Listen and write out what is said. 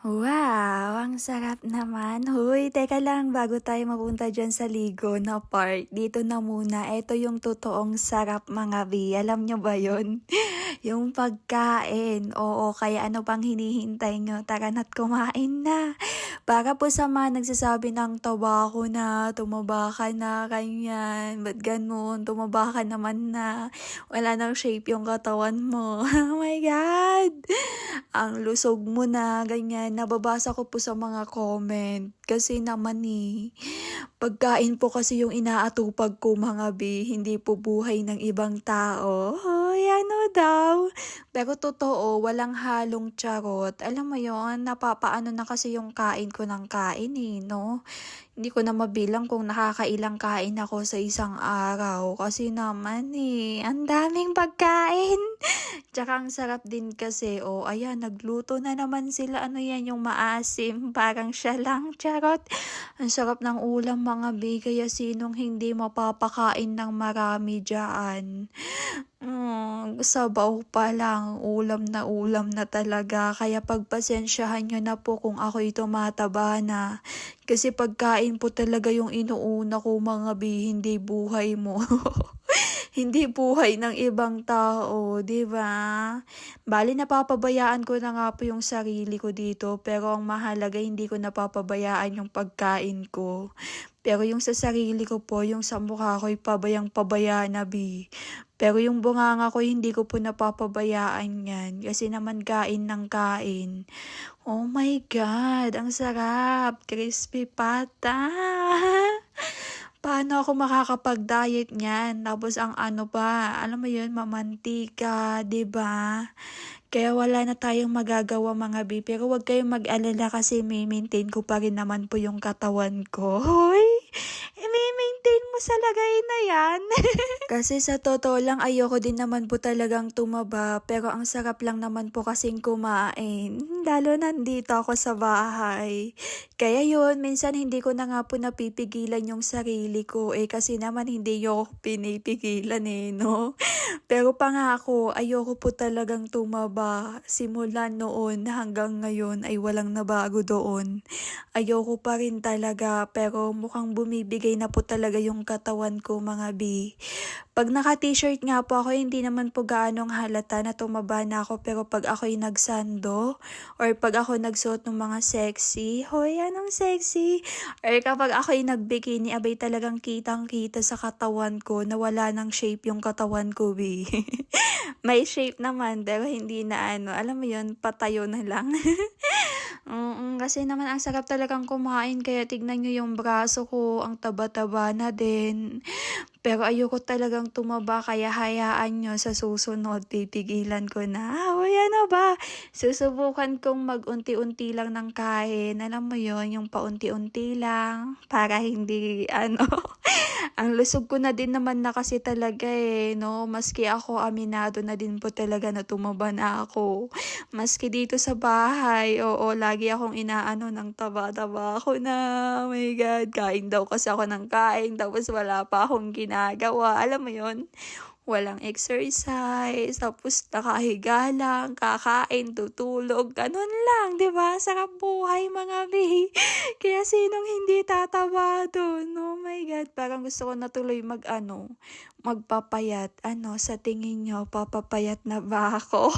Wow, ang sarap naman. Hoy, teka lang bago tayo mapunta diyan sa ligo na part. Dito na muna, eto yung totoong sarap mga bi. Alam nyo ba yun? Yung pagkain. Oo, kaya ano pang hinihintay nyo? Tara na't kumain na. Para po sa mga nagsasabi ng taba ko na, tumaba ka na, ganyan. Ba't ganun? Tumaba ka naman na. Wala nang shape yung katawan mo. Oh my God! Ang lusog mo na, ganyan. Nababasa ko po sa mga comment. Kasi naman pagkain po kasi yung inaatupag ko mga bi, hindi po buhay ng ibang tao. Hoy, ano daw? Pero totoo, walang halong charot. Alam mo yon, napapaano na kasi yung kain ko ng kain no? Hindi ko na mabilang kung nakakailang kain ako sa isang araw. Kasi naman ang daming pagkain. Tsaka ang sarap din kasi, ayan, nagluto na naman sila. Ano yan, yung maasim. Parang siya lang, charot. Ang sarap ng ulam mga bi, kaya sinong hindi mapapakain ng marami dyan. Sabaw pa lang, ulam na talaga. Kaya pagpasensyahan nyo na po kung ako'y tumataba na. Kasi pagkain po talaga yung inuuna ko mga bi, hindi buhay mo. Hindi buhay ng ibang tao, 'di ba? Bale napapabayaan ko na nga po yung sarili ko dito, pero ang mahalaga hindi ko napapabayaan yung pagkain ko. Pero yung sa sarili ko po, yung sa mukha ko'y pabayang-pabaya na bi. Pero yung bunganga ko, hindi ko po napapabayaan yan. Kasi naman kain ng kain. Oh my God, ang sarap. Crispy pata. Paano ako makakapag-diet niyan? Tapos ang ano pa, alam mo yun, mamantika, 'di ba? Kaya wala na tayong magagawa mga bi. Pero huwag kayong mag-alala kasi may-maintain ko pa rin naman po yung katawan ko. Hoy! May-maintain mo sa lagay na yan. Kasi sa totoo lang, ayoko din naman po talagang tumaba. Pero ang sarap lang naman po kasing kumain. Lalo nandito ako sa bahay. Kaya yun, minsan hindi ko na nga po napipigilan yung sarili ko. Kasi naman hindi yung pinipigilan no? Pero pangako, ayoko po talagang tumaba. Simula noon hanggang ngayon ay walang nabago doon. Ayoko pa rin talaga, pero mukhang bumibigay na po talaga yung katawan ko mga bi. Pag naka-t-shirt nga po ako, hindi naman po gaanong halata na tumaba na ako. Pero pag ako'y nagsando, or pag ako nagsuot ng mga sexy, hoy, anong sexy? Or kapag ako'y nagbikini, abay talagang kitang-kita sa katawan ko na wala ng shape yung katawan ko, bi. May shape naman, pero hindi na alam mo yun, patayo na lang. Kasi naman ang sarap talagang kumain, kaya tignan nyo yung braso ko, ang taba-taba na din. Pero ayoko talagang tumaba, kaya hayaan nyo sa susunod, titigilan ko na. Uy, ano ba? Susubukan kong mag-unti-unti lang ng kain. Alam mo yon, yung paunti-unti lang, para hindi, ang lusog ko na din naman na kasi talaga no? Maski ako, aminado na din po talaga na tumaba na ako. Maski dito sa bahay, oo, lagi akong inaano ng taba-taba ako na. Oh my God, kain daw kasi ako ng kain, tapos wala pa akong ginagawa. Alam mo yon, walang exercise, tapos nakahiga lang, kakain, tutulog, ganun lang, di ba? Sarap buhay mga bi. Kaya sinong hindi tataba dun? Oh my God, parang gusto ko na tuloy magpapayat. Sa tingin nyo, papapayat na ba ako?